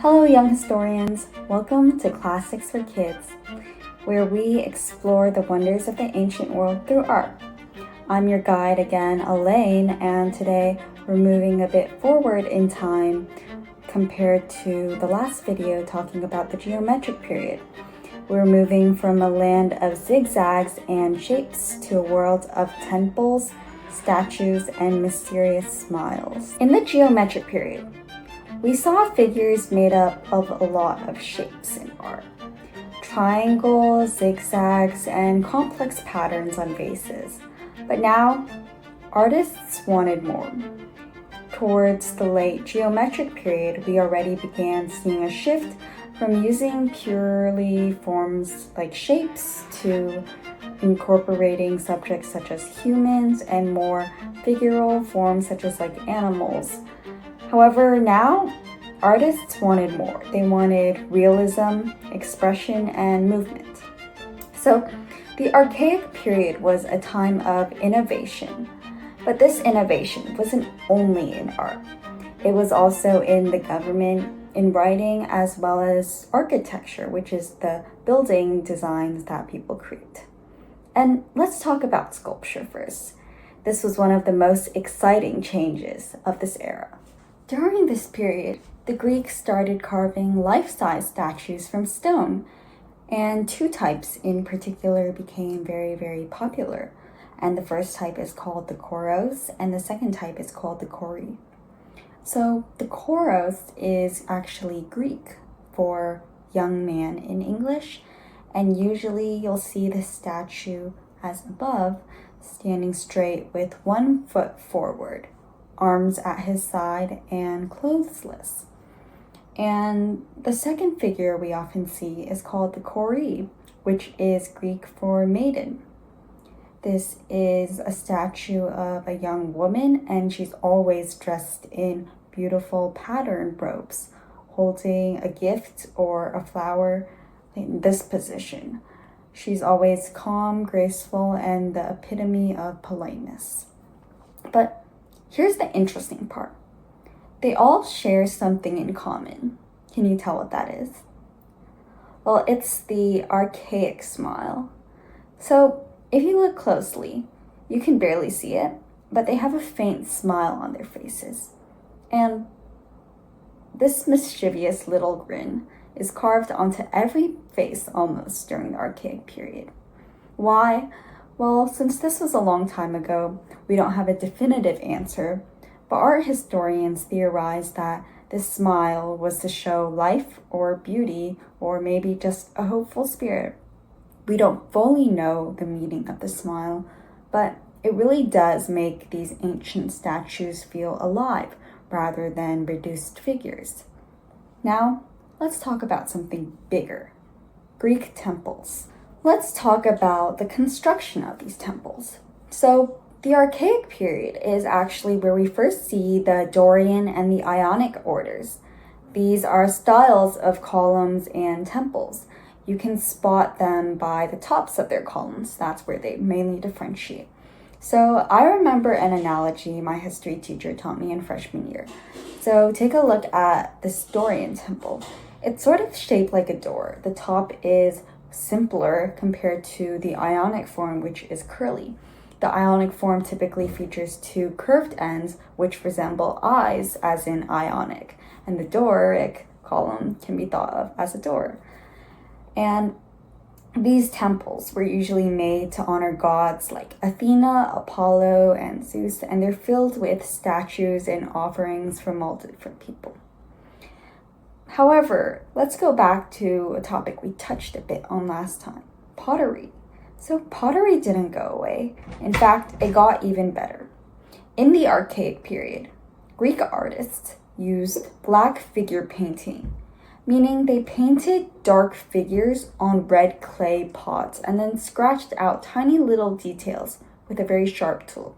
Hello, young historians. Welcome to Classics for Kids, where we explore the wonders of the ancient world through art. I'm your guide again, Elaine, and today we're moving a bit forward in time compared to the last video talking about the geometric period. We're moving from a land of zigzags and shapes to a world of temples, statues, and mysterious smiles. In the geometric period, we saw figures made up of a lot of shapes in art. Triangles, zigzags, and complex patterns on vases. But now, artists wanted more. Towards the late geometric period, we already began seeing a shift from using purely forms like shapes to incorporating subjects such as humans and more figural forms such as like animals. However, now artists wanted more. They wanted realism, expression, and movement. So the Archaic period was a time of innovation, but this innovation wasn't only in art. It was also in the government, in writing, as well as architecture, which is the building designs that people create. And let's talk about sculpture first. This was one of the most exciting changes of this era. During this period, the Greeks started carving life-size statues from stone, and two types in particular became very, very popular. And the first type is called the koros, and the second type is called the kori. So the koros is actually Greek for young man in English, and usually you'll see the statue as above, standing straight with 1 foot forward, arms at his side, and clothesless. And the second figure we often see is called the kori, which is Greek for maiden. This is a statue of a young woman, and she's always dressed in beautiful patterned robes, holding a gift or a flower in this position. She's always calm, graceful, and the epitome of politeness. But here's the interesting part. They all share something in common. Can you tell what that is? Well, it's the archaic smile. So if you look closely, you can barely see it, but they have a faint smile on their faces. And this mischievous little grin is carved onto every face almost during the Archaic period. Why? Well, since this was a long time ago, we don't have a definitive answer, but art historians theorize that this smile was to show life or beauty or maybe just a hopeful spirit. We don't fully know the meaning of the smile, but it really does make these ancient statues feel alive rather than reduced figures. Now, let's talk about something bigger. Greek temples. Let's talk about the construction of these temples. So, the Archaic period is actually where we first see the Dorian and the Ionic orders. These are styles of columns and temples. You can spot them by the tops of their columns. That's where they mainly differentiate. So I remember an analogy my history teacher taught me in freshman year. So take a look at this Dorian temple. It's sort of shaped like a door. The top is simpler compared to the Ionic form, which is curly. The Ionic form typically features two curved ends, which resemble eyes, as in Ionic, and the Doric column can be thought of as a door. And these temples were usually made to honor gods like Athena, Apollo, and Zeus, and they're filled with statues and offerings from all different people. However, let's go back to a topic we touched a bit on last time, pottery. So pottery didn't go away. In fact, it got even better. In the Archaic period, Greek artists used black figure painting, meaning they painted dark figures on red clay pots and then scratched out tiny little details with a very sharp tool.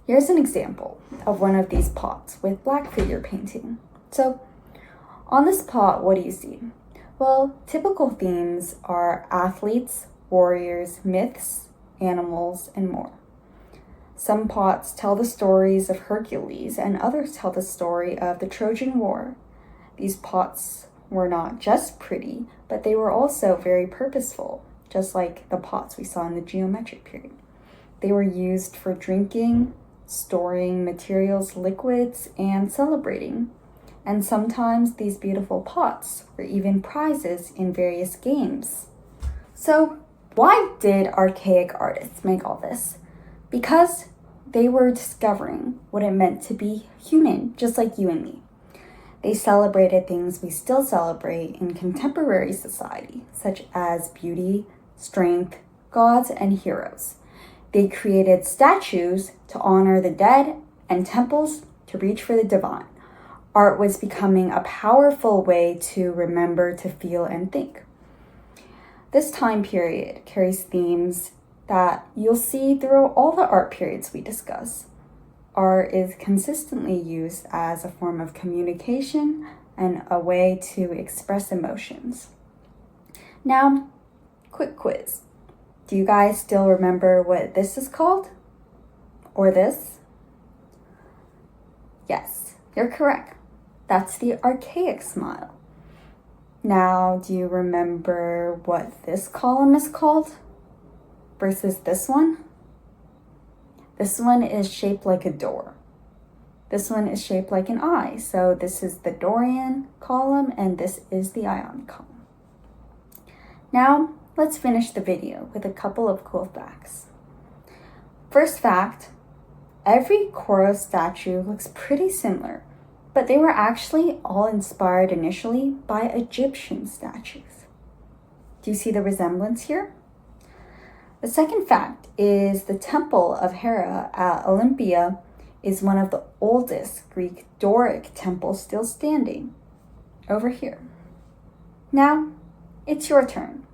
Here's an example of one of these pots with black figure painting. So on this pot, what do you see? Well, typical themes are athletes, warriors, myths, animals, and more. Some pots tell the stories of Hercules, and others tell the story of the Trojan War. These pots were not just pretty, but they were also very purposeful, just like the pots we saw in the geometric period. They were used for drinking, storing materials, liquids, and celebrating. And sometimes these beautiful pots were even prizes in various games. So why did archaic artists make all this? Because they were discovering what it meant to be human, just like you and me. They celebrated things we still celebrate in contemporary society, such as beauty, strength, gods, and heroes. They created statues to honor the dead and temples to reach for the divine. Art was becoming a powerful way to remember, to feel, and think. This time period carries themes that you'll see through all the art periods we discuss. Art is consistently used as a form of communication and a way to express emotions. Now, quick quiz. Do you guys still remember what this is called? Or this? Yes, you're correct. That's the archaic smile. Now, do you remember what this column is called versus this one? This one is shaped like a door. This one is shaped like an eye. So this is the Dorian column and this is the Ionic column. Now, let's finish the video with a couple of cool facts. First fact, every Koro statue looks pretty similar, but they were actually all inspired initially by Egyptian statues. Do you see the resemblance here? The second fact is the Temple of Hera at Olympia is one of the oldest Greek Doric temples still standing, over here. Now, it's your turn.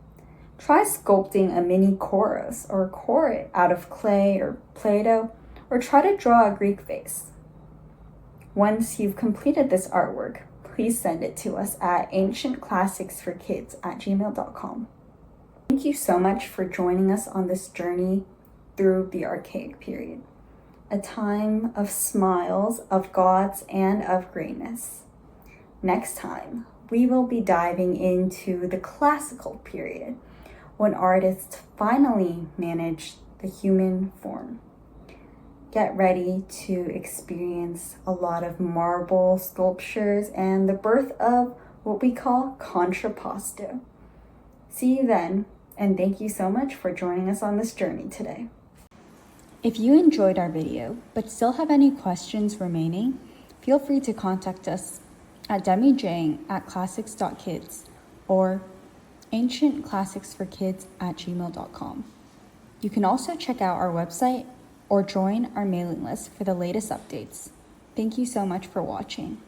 Try sculpting a mini Koros or Koret out of clay or Play-Doh, or try to draw a Greek vase. Once you've completed this artwork, please send it to us at ancientclassics4kids@gmail.com. Thank you so much for joining us on this journey through the Archaic Period, a time of smiles, of gods, and of greatness. Next time, we will be diving into the Classical Period, when artists finally managed the human form. Get ready to experience a lot of marble sculptures and the birth of what we call contrapposto. See you then, and thank you so much for joining us on this journey today. If you enjoyed our video, but still have any questions remaining, feel free to contact us at demijang@classics.kids or ancientclassics4kids@gmail.com. You can also check out our website or join our mailing list for the latest updates. Thank you so much for watching.